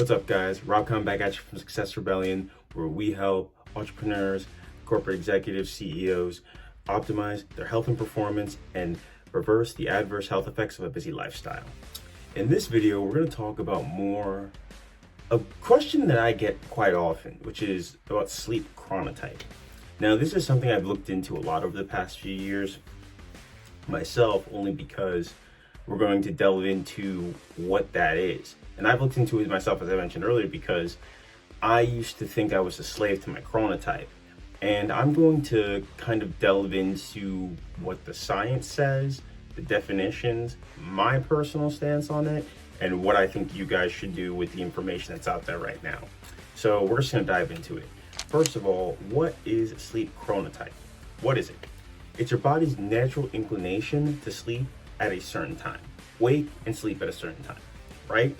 What's up, guys? Rob coming back at you from Success Rebellion, where we help entrepreneurs, corporate executives, CEOs optimize their health and performance and reverse the adverse health effects of a busy lifestyle. In this video, we're going to talk about a question that I get quite often, which is about sleep chronotype. Now, this is something I've looked into a lot over the past few years myself, only because we're going to delve into what that is. And I've looked into it myself, as I mentioned earlier, because I used to think I was a slave to my chronotype. And I'm going to kind of delve into what the science says, the definitions, my personal stance on it, and what I think you guys should do with the information that's out there right now. So we're just going to dive into it. First of all, what is sleep chronotype? What is it? It's your body's natural inclination to sleep at a certain time. Wake and sleep at a certain time, right?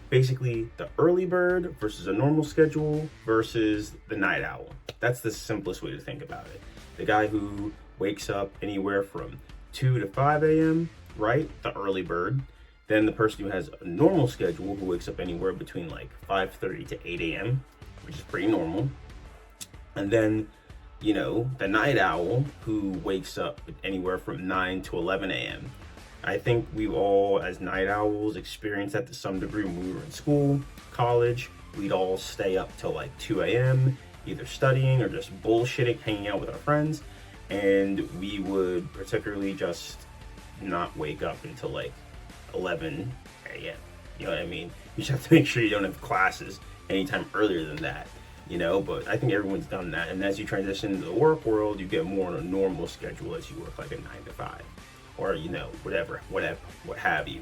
Basically, the early bird versus a normal schedule versus the night owl. That's the simplest way to think about it. The guy who wakes up anywhere from 2 to 5 a.m., right? The early bird. Then the person who has a normal schedule who wakes up anywhere between like 5:30 to 8 a.m., which is pretty normal. And then, the night owl who wakes up anywhere from 9 to 11 a.m. I think we've all, as night owls, experienced that to some degree when we were in school, college. We'd all stay up till like 2 a.m., either studying or just bullshitting, hanging out with our friends. And we would particularly just not wake up until like 11 a.m. You know what I mean? You just have to make sure you don't have classes anytime earlier than that, but I think everyone's done that. And as you transition into the work world, you get more on a normal schedule as you work like a 9 to 5. Or, what have you.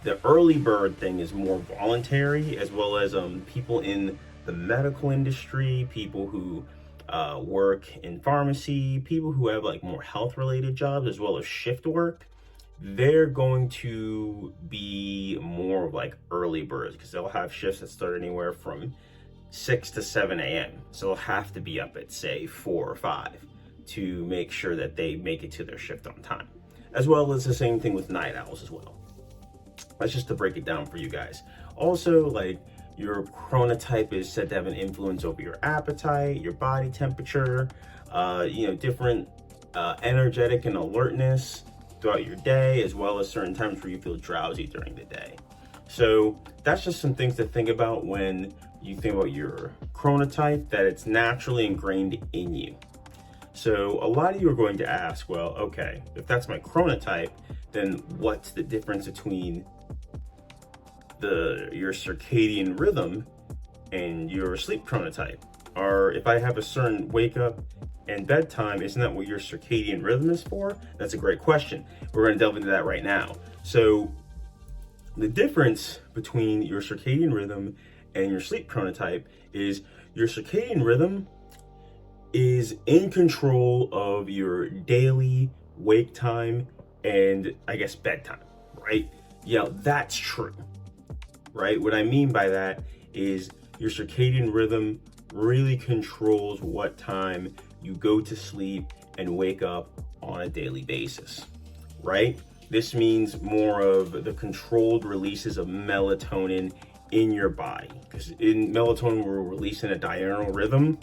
The early bird thing is more voluntary, as well as people in the medical industry, people who work in pharmacy, people who have like more health related jobs, as well as shift work. They're going to be more of like early birds because they'll have shifts that start anywhere from 6 to 7 a.m. So they'll have to be up at, say, 4 or 5 to make sure that they make it to their shift on time. As well as the same thing with night owls as well. That's just to break it down for you guys. Also, like, your chronotype is said to have an influence over your appetite, your body temperature, different energetic and alertness throughout your day, as well as certain times where you feel drowsy during the day. So that's just some things to think about when you think about your chronotype, that it's naturally ingrained in you. So a lot of you are going to ask, well, okay, if that's my chronotype, then what's the difference between your circadian rhythm and your sleep chronotype? Or if I have a certain wake up and bedtime, isn't that what your circadian rhythm is for? That's a great question. We're going to delve into that right now. So the difference between your circadian rhythm and your sleep chronotype is your circadian rhythm is in control of your daily wake time and I guess bedtime, right? That's true, right? What I mean by that is your circadian rhythm really controls what time you go to sleep and wake up on a daily basis, right? This means more of the controlled releases of melatonin in your body, because in melatonin we're releasing a diurnal rhythm.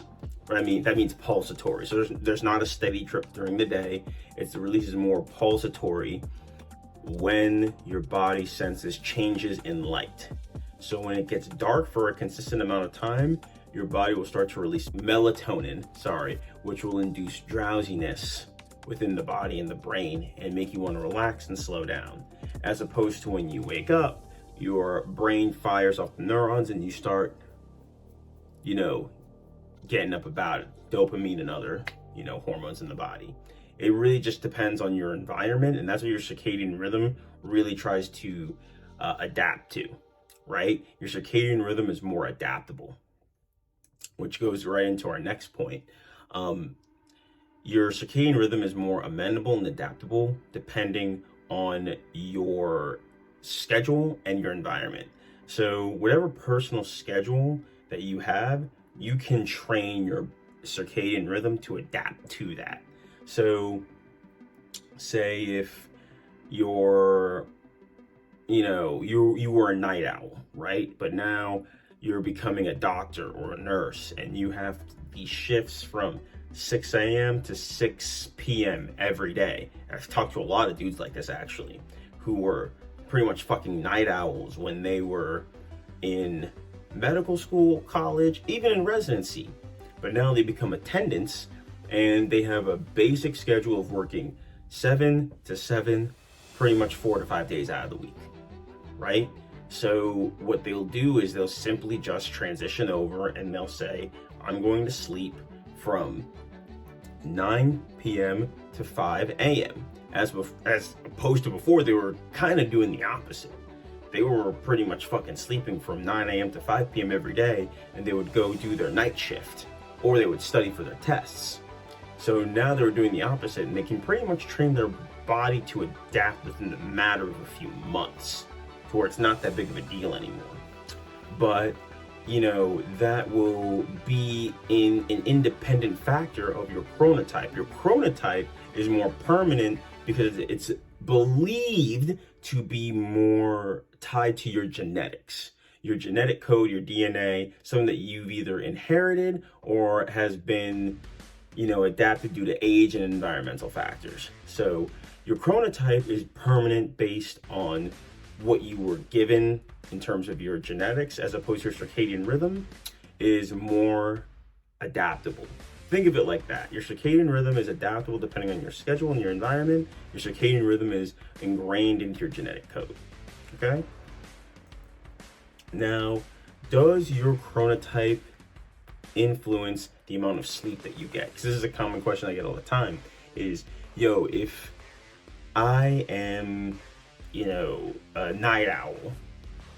But that means pulsatory. So there's not a steady trip during the day. The release is more pulsatory when your body senses changes in light. So when it gets dark for a consistent amount of time, your body will start to release melatonin, which will induce drowsiness within the body and the brain and make you want to relax and slow down. As opposed to when you wake up, your brain fires off the neurons and you start, getting up about it, dopamine and other, hormones in the body. It really just depends on your environment, and that's what your circadian rhythm really tries to adapt to, right? Your circadian rhythm is more adaptable, which goes right into our next point. Your circadian rhythm is more amenable and adaptable depending on your schedule and your environment. So whatever personal schedule that you have, you can train your circadian rhythm to adapt to that. So say if you were a night owl, right? But now you're becoming a doctor or a nurse and you have these shifts from 6 a.m. to 6 p.m. every day. I've talked to a lot of dudes like this actually, who were pretty much fucking night owls when they were in medical school, college, even in residency. But now they become attendants and they have a basic schedule of working 7 to 7, pretty much 4 to 5 days out of the week, right? So what they'll do is they'll simply just transition over and they'll say, I'm going to sleep from 9 p.m. to 5 a.m. As opposed to before, they were kind of doing the opposite. They were pretty much fucking sleeping from 9 a.m. to 5 p.m. every day, and they would go do their night shift, or they would study for their tests. So now they're doing the opposite, and they can pretty much train their body to adapt within the matter of a few months, to where it's not that big of a deal anymore. But you know, that will be in an independent factor of your chronotype. Your chronotype is more permanent because it's believed to be more tied to your genetics, your genetic code, your DNA, something that you've either inherited or has been, you know, adapted due to age and environmental factors. So your chronotype is permanent based on what you were given in terms of your genetics, as opposed to your circadian rhythm is more adaptable. Think of it like that. Your circadian rhythm is adaptable depending on your schedule and your environment. Your circadian rhythm is ingrained into your genetic code, okay? Now, does your chronotype influence the amount of sleep that you get? Because this is a common question I get all the time is, yo, if I am, you know, a night owl,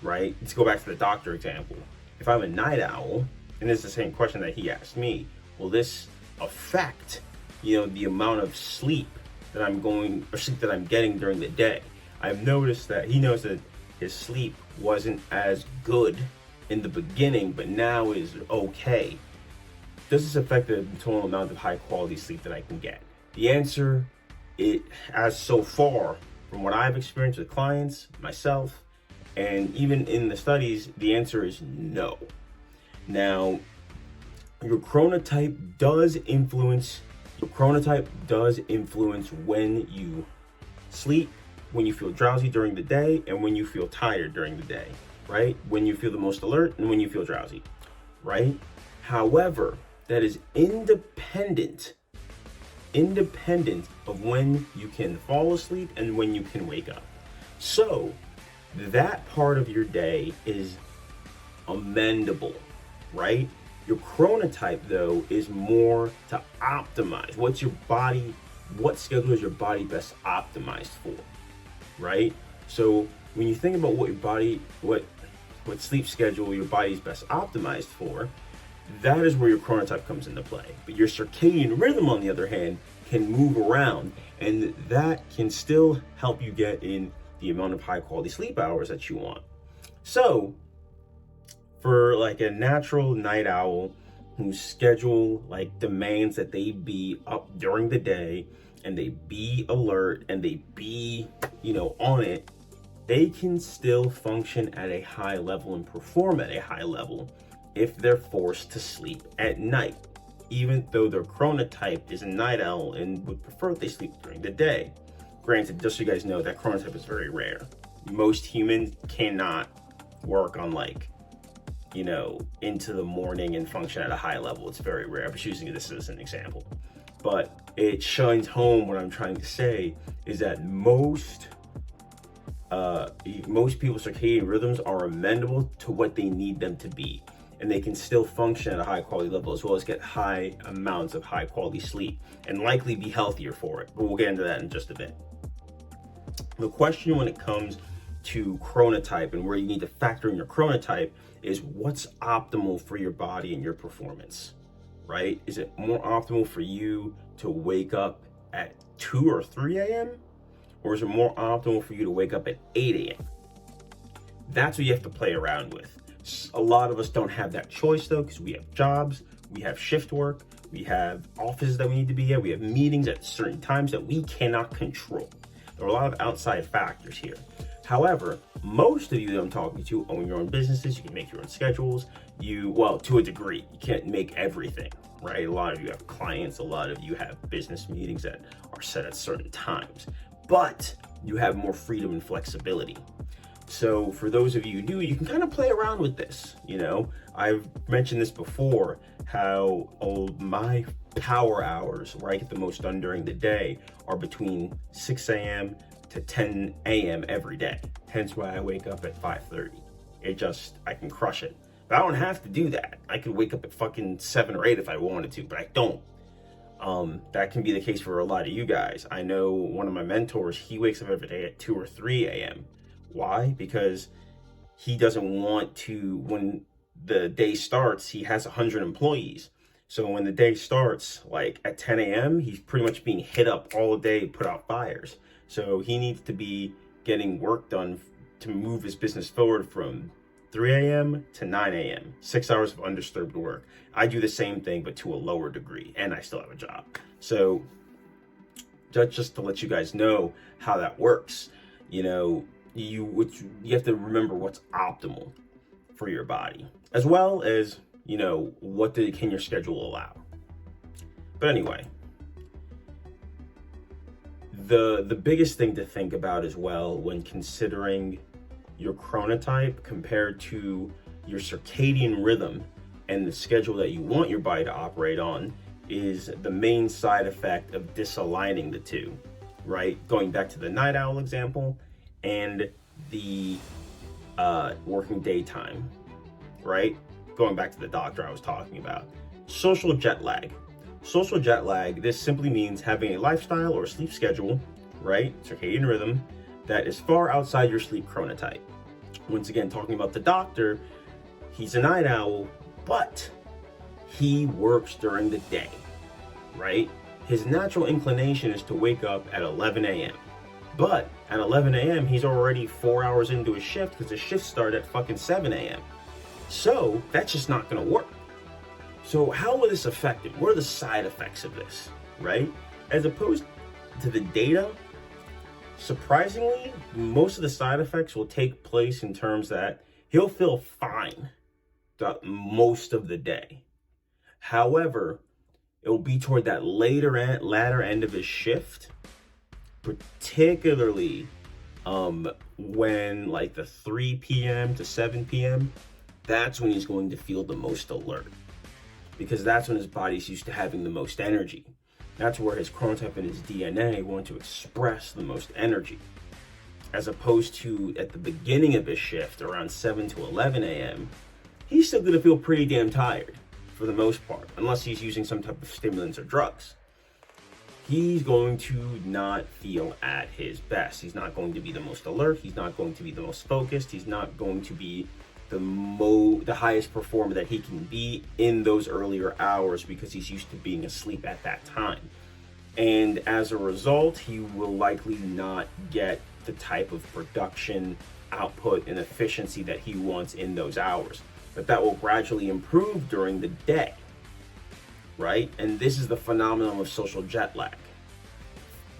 right? Let's go back to the doctor example. If I'm a night owl, and it's the same question that he asked me, will this affect, you know, the amount of sleep that I'm getting during the day? I've noticed that he knows that his sleep wasn't as good in the beginning, but now is okay. Does this affect the total amount of high quality sleep that I can get? The answer, as so far, from what I've experienced with clients, myself, and even in the studies, the answer is no. Now, your chronotype does influence when you sleep, when you feel drowsy during the day, and when you feel tired during the day, right? When you feel the most alert and when you feel drowsy, right? However, that is independent of when you can fall asleep and when you can wake up. So that part of your day is amendable, right? Your chronotype, though, is more to optimize. What schedule is your body best optimized for, right? So when you think about what sleep schedule your body's best optimized for, that is where your chronotype comes into play. But your circadian rhythm, on the other hand, can move around, and that can still help you get in the amount of high quality sleep hours that you want. So for like a natural night owl whose schedule like demands that they be up during the day and they be alert and they be, you know, on it, they can still function at a high level and perform at a high level if they're forced to sleep at night, even though their chronotype is a night owl and would prefer they sleep during the day. Granted, just so you guys know, that chronotype is very rare. Most humans cannot work on, like, you know, into the morning and function at a high level. It's very rare. I'm just using this as an example. But it shines home what I'm trying to say is that most people's circadian rhythms are amendable to what they need them to be. And they can still function at a high quality level as well as get high amounts of high quality sleep and likely be healthier for it. But we'll get into that in just a bit. The question when it comes to chronotype and where you need to factor in your chronotype is what's optimal for your body and your performance, right? Is it more optimal for you to wake up at 2 or 3 a.m.? Or is it more optimal for you to wake up at 8 a.m.? That's what you have to play around with. A lot of us don't have that choice though, because we have jobs, we have shift work, we have offices that we need to be at, we have meetings at certain times that we cannot control. There are a lot of outside factors here. However, most of you that I'm talking to own your own businesses. You can make your own schedules. Well, to a degree, you can't make everything, right? A lot of you have clients. A lot of you have business meetings that are set at certain times, but you have more freedom and flexibility. So for those of you who do, you can kind of play around with this. I've mentioned this before, how my power hours where I get the most done during the day are between 6 a.m. to 10 a.m. every day. Hence why I wake up at 5:30. I can crush it. But I don't have to do that. I could wake up at fucking 7 or 8 if I wanted to, but I don't. That can be the case for a lot of you guys. I know one of my mentors, he wakes up every day at 2 or 3 a.m. Why? Because he doesn't want to, when the day starts, he has 100 employees. So when the day starts, like at 10 a.m., he's pretty much being hit up all day, put out fires. So he needs to be getting work done to move his business forward from 3 a.m. to 9 a.m., 6 hours of undisturbed work. I do the same thing, but to a lower degree, and I still have a job. So just to let you guys know how that works, you have to remember what's optimal for your body, as well as, what can your schedule allow. But anyway, the biggest thing to think about as well when considering your chronotype compared to your circadian rhythm and the schedule that you want your body to operate on is the main side effect of disaligning the two, right? Going back to the night owl example and the working daytime, right? Going back to the doctor I was talking about. Social jet lag. Social jet lag, this simply means having a lifestyle or sleep schedule, right? Circadian rhythm that is far outside your sleep chronotype. Once again, talking about the doctor, he's a night owl, but he works during the day, right? His natural inclination is to wake up at 11 a.m. But at 11 a.m., he's already 4 hours into his shift because the shift started at fucking 7 a.m. So that's just not gonna work. So how will this affect him? What are the side effects of this, right? As opposed to the data, surprisingly, most of the side effects will take place in terms that he'll feel fine most of the day. However, it will be toward that latter end of his shift, particularly when like the 3 p.m. to 7 p.m., that's when he's going to feel the most alert, because that's when his body's used to having the most energy. That's where his chronotype and his DNA want to express the most energy, as opposed to at the beginning of his shift around 7 to 11 a.m., he's still going to feel pretty damn tired for the most part, unless he's using some type of stimulants or drugs. He's going to not feel at his best. He's not going to be the most alert. He's not going to be the most focused. He's not going to be the highest performer that he can be in those earlier hours, because he's used to being asleep at that time. And as a result, he will likely not get the type of production, output, and efficiency that he wants in those hours. But that will gradually improve during the day, right? And this is the phenomenon of social jet lag.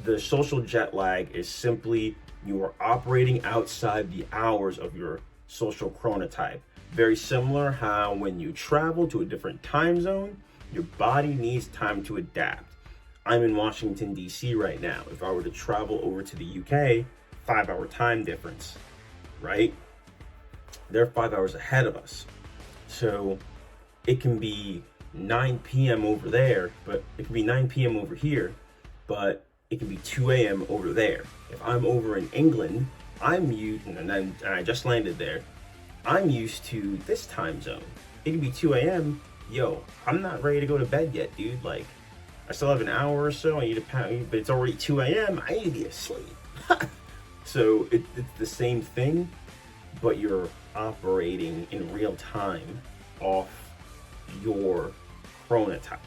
The social jet lag is simply you are operating outside the hours of your social chronotype. Very similar how when you travel to a different time zone, your body needs time to adapt. I'm in Washington, D.C. right now. If I were to travel over to the UK, 5-hour time difference, right? They're 5 hours ahead of us. So it can be 9 p.m. over there, but it can be 9 p.m. over here, but it can be 2 a.m. over there. If I'm over in England, and I just landed there, I'm used to this time zone. It can be 2 a.m. Yo, I'm not ready to go to bed yet, dude. Like, I still have an hour or so. I need to but it's already 2 a.m. I need to be asleep. So it's the same thing, but you're operating in real time off your chronotype.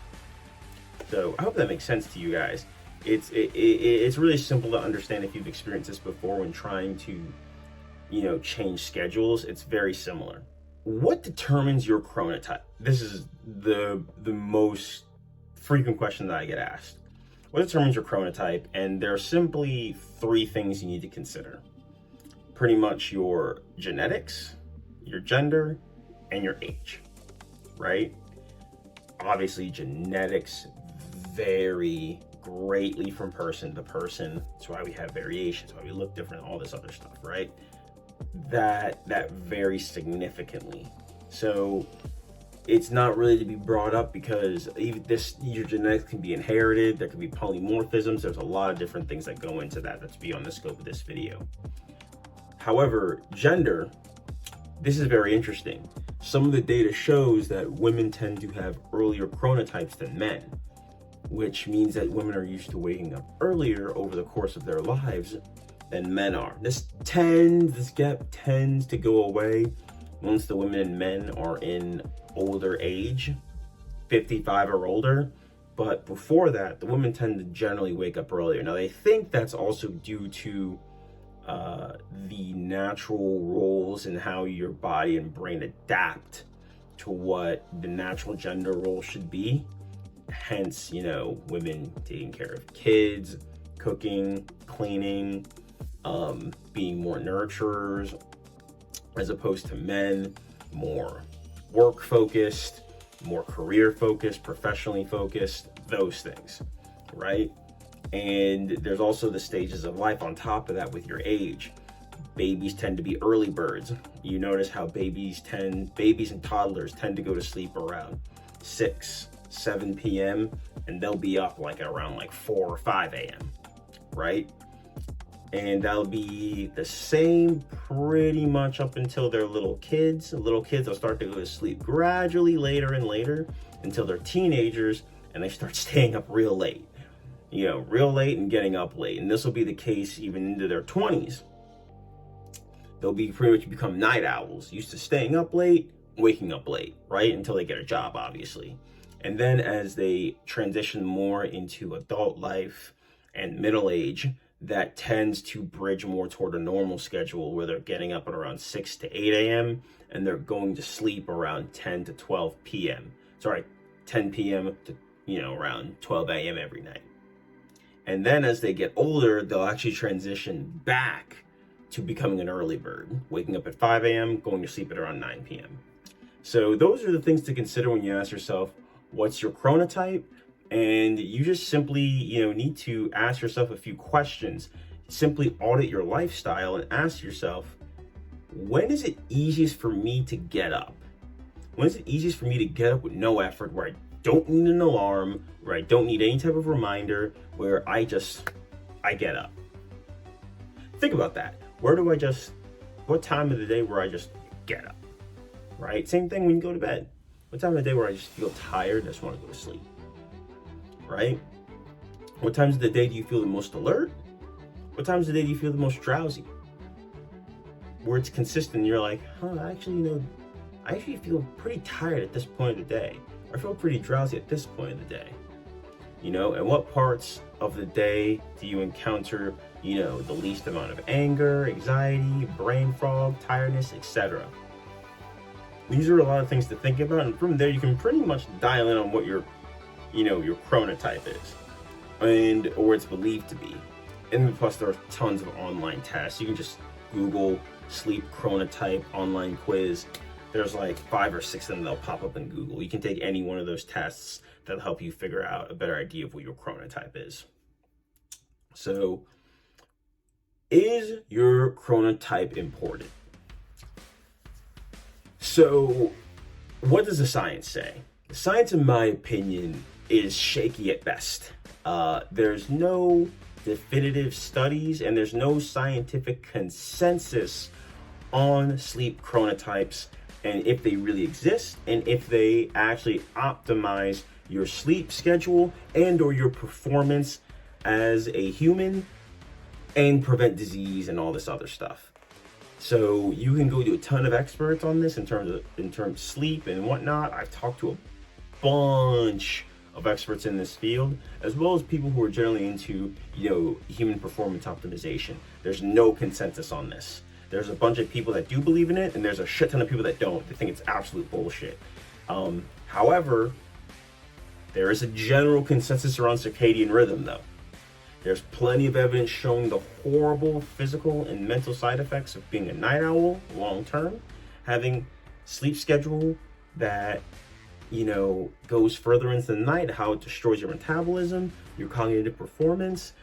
So I hope that makes sense to you guys. It's really simple to understand if you've experienced this before when trying to, change schedules. It's very similar. What determines your chronotype? This is the most frequent question that I get asked. What determines your chronotype? And there are simply 3 things you need to consider. pretty much your genetics, your gender, and your age, right? Obviously, genetics vary greatly from person to person. That's why we have variations, why we look different, all this other stuff, right? That varies significantly. So it's not really to be brought up because your genetics can be inherited. There can be polymorphisms. There's a lot of different things that go into that. That's beyond the scope of this video. However, gender, this is very interesting. Some of the data shows that women tend to have earlier chronotypes than men, which means that women are used to waking up earlier over the course of their lives than men are. This gap tends to go away once the women and men are in older age, 55 or older. But before that, the women tend to generally wake up earlier. Now, they think that's also due to the natural roles and how your body and brain adapt to what the natural gender role should be. Hence, women taking care of kids, cooking, cleaning, being more nurturers, as opposed to men, more work focused, more career focused, professionally focused, those things, right? And there's also the stages of life on top of that with your age. Babies tend to be early birds. You notice how babies and toddlers tend to go to sleep around 6, 7 p.m. and they'll be up around 4 or 5 a.m., right? And that'll be the same pretty much up until they're little kids. Little kids will start to go to sleep gradually later and later until they're teenagers and they start staying up real late. Real late and getting up late. And this will be the case even into their 20s. They'll be pretty much become night owls, used to staying up late, waking up late, right? Until they get a job, obviously. And then as they transition more into adult life and middle age, that tends to bridge more toward a normal schedule where they're getting up at around 6 to 8 a.m. and they're going to sleep around 10 to 12 p.m. 10 p.m. to, around 12 a.m. every night. And then as they get older, they'll actually transition back to becoming an early bird, waking up at 5 a.m., going to sleep at around 9 p.m. So those are the things to consider when you ask yourself, what's your chronotype? And you just simply, need to ask yourself a few questions. Simply audit your lifestyle and ask yourself, when is it easiest for me to get up? When is it easiest for me to get up with no effort, where I don't need an alarm, where I don't need any type of reminder, where I get up? Think about that. What time of the day where I just get up, right? Same thing when you go to bed. What time of the day where I just feel tired, I just want to go to sleep, right? What times of the day do you feel the most alert? What times of the day do you feel the most drowsy? Where it's consistent, you're like, I actually feel pretty tired at this point of the day. I feel pretty drowsy at this point of the day. And what parts of the day do you encounter, the least amount of anger, anxiety, brain fog, tiredness, etc.? These are a lot of things to think about, and from there you can pretty much dial in on what your chronotype is, or it's believed to be. And plus there are tons of online tests. You can just Google sleep chronotype online quiz. There's 5 or 6 of them that'll pop up in Google. You can take any one of those tests that'll help you figure out a better idea of what your chronotype is. So, is your chronotype important? So, what does the science say? The science, in my opinion, is shaky at best. There's no definitive studies and there's no scientific consensus on sleep chronotypes and if they really exist and if they actually optimize your sleep schedule and or your performance as a human and prevent disease and all this other stuff. So you can go to a ton of experts on this in terms of sleep and whatnot. I've talked to a bunch of experts in this field, as well as people who are generally into, human performance optimization. There's no consensus on this. There's a bunch of people that do believe in it, and there's a shit ton of people that don't. They think it's absolute bullshit. However, there is a general consensus around circadian rhythm, though. There's plenty of evidence showing the horrible physical and mental side effects of being a night owl long term, having sleep schedule that goes further into the night, how it destroys your metabolism, your cognitive performance,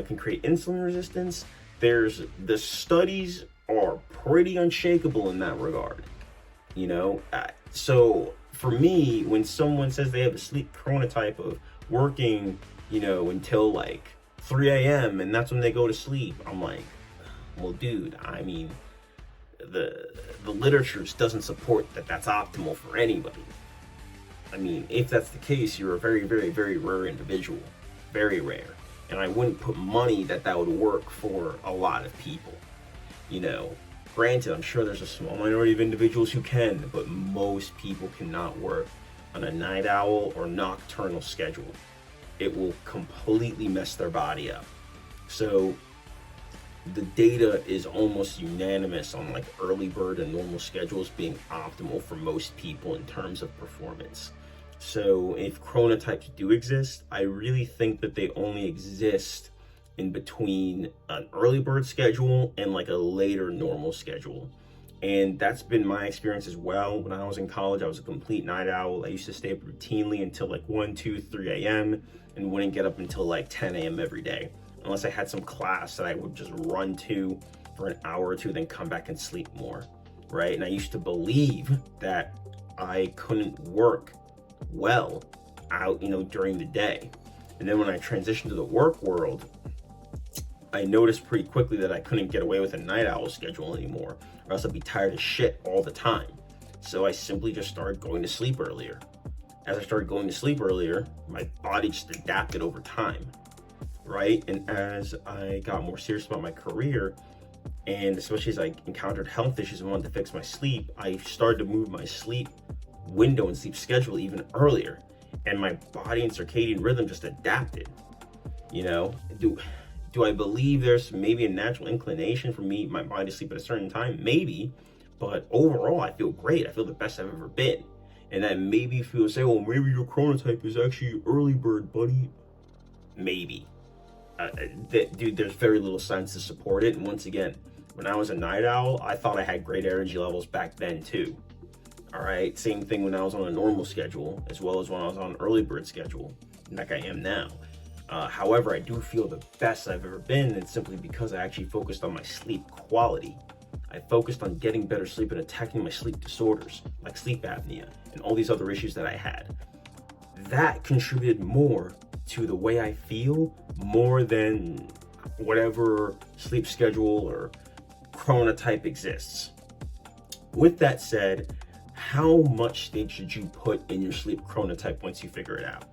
can create insulin resistance. The studies are pretty unshakable in that regard, so for me, when someone says they have a sleep chronotype of working, until like 3 a.m. and that's when they go to sleep, I'm like, well, dude, I mean, the literature just doesn't support that that's optimal for anybody. I mean, if that's the case, you're a very, very, very rare individual. Very rare. And I wouldn't put money that would work for a lot of people. Granted, I'm sure there's a small minority of individuals who can, but most people cannot work on a night owl or nocturnal schedule. It will completely mess their body up. So the data is almost unanimous on like early bird and normal schedules being optimal for most people in terms of performance. So if chronotypes do exist, I really think that they only exist in between an early bird schedule and like a later normal schedule. And that's been my experience as well. When I was in college, I was a complete night owl. I used to stay up routinely until like 1, 2, 3 a.m. and wouldn't get up until like 10 a.m. every day, unless I had some class that I would just run to for an hour or two, then come back and sleep more, right? And I used to believe that I couldn't work well out, during the day. And then when I transitioned to the work world, I noticed pretty quickly that I couldn't get away with a night owl schedule anymore, or else I'd be tired as shit all the time. So I simply just started going to sleep earlier. As I started going to sleep earlier, my body just adapted over time, right? And as I got more serious about my career, and especially as I encountered health issues and wanted to fix my sleep, I started to move my sleep window and sleep schedule even earlier. And my body and circadian rhythm just adapted. Do I believe there's maybe a natural inclination for my body to sleep at a certain time? Maybe, but overall I feel great. I feel the best I've ever been. And that maybe if people say, well, maybe your chronotype is actually early bird, buddy. Maybe. Dude, there's very little science to support it. And once again, when I was a night owl, I thought I had great energy levels back then too. All right, same thing when I was on a normal schedule, as well as when I was on an early bird schedule, like I am now. However, I do feel the best I've ever been, and simply because I actually focused on my sleep quality. I focused on getting better sleep and attacking my sleep disorders, like sleep apnea, and all these other issues that I had. That contributed more to the way I feel, more than whatever sleep schedule or chronotype exists. With that said, how much stake should you put in your sleep chronotype once you figure it out?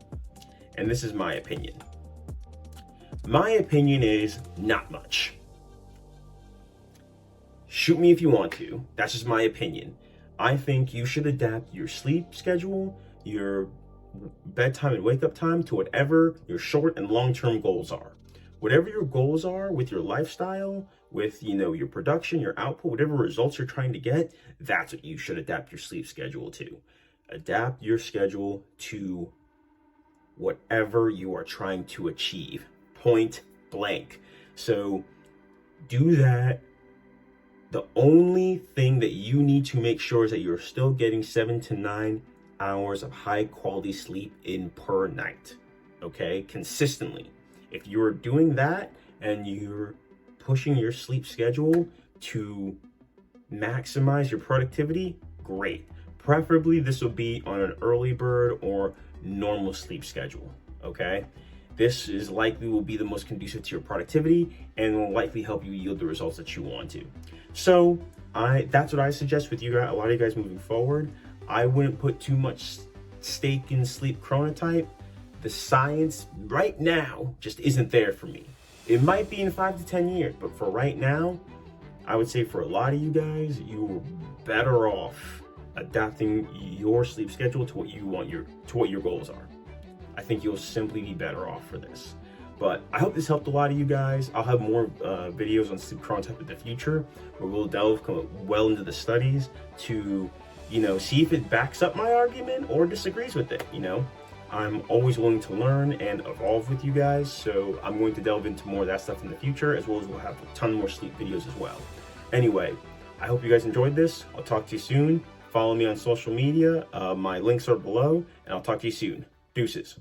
And this is my opinion. My opinion is not much. Shoot me if you want to. That's just my opinion. I think you should adapt your sleep schedule, your bedtime and wake up time to whatever your short and long-term goals are. Whatever your goals are with your lifestyle, with your production, your output, whatever results you're trying to get, that's what you should adapt your sleep schedule to. Adapt your schedule to whatever you are trying to achieve. Point blank. So do that. The only thing that you need to make sure is that you're still getting 7 to 9 hours of high quality sleep in per night. Okay? Consistently. If you're doing that and you're pushing your sleep schedule to maximize your productivity, great. Preferably this will be on an early bird or normal sleep schedule. Okay? This is likely will be the most conducive to your productivity and will likely help you yield the results that you want to. So that's what I suggest with you guys, a lot of you guys moving forward. I wouldn't put too much stake in sleep chronotype. The science right now just isn't there for me. It might be in 5 to 10 years, but for right now, I would say for a lot of you guys, you're better off adapting your sleep schedule to what your goals are. I think you'll simply be better off for this. But I hope this helped a lot of you guys. I'll have more videos on sleep chronotype in the future, where we'll delve well into the studies to, see if it backs up my argument or disagrees with it, I'm always willing to learn and evolve with you guys, so I'm going to delve into more of that stuff in the future, as well as we'll have a ton more sleep videos as well. Anyway, I hope you guys enjoyed this. I'll talk to you soon. Follow me on social media. My links are below, and I'll talk to you soon. Deuces.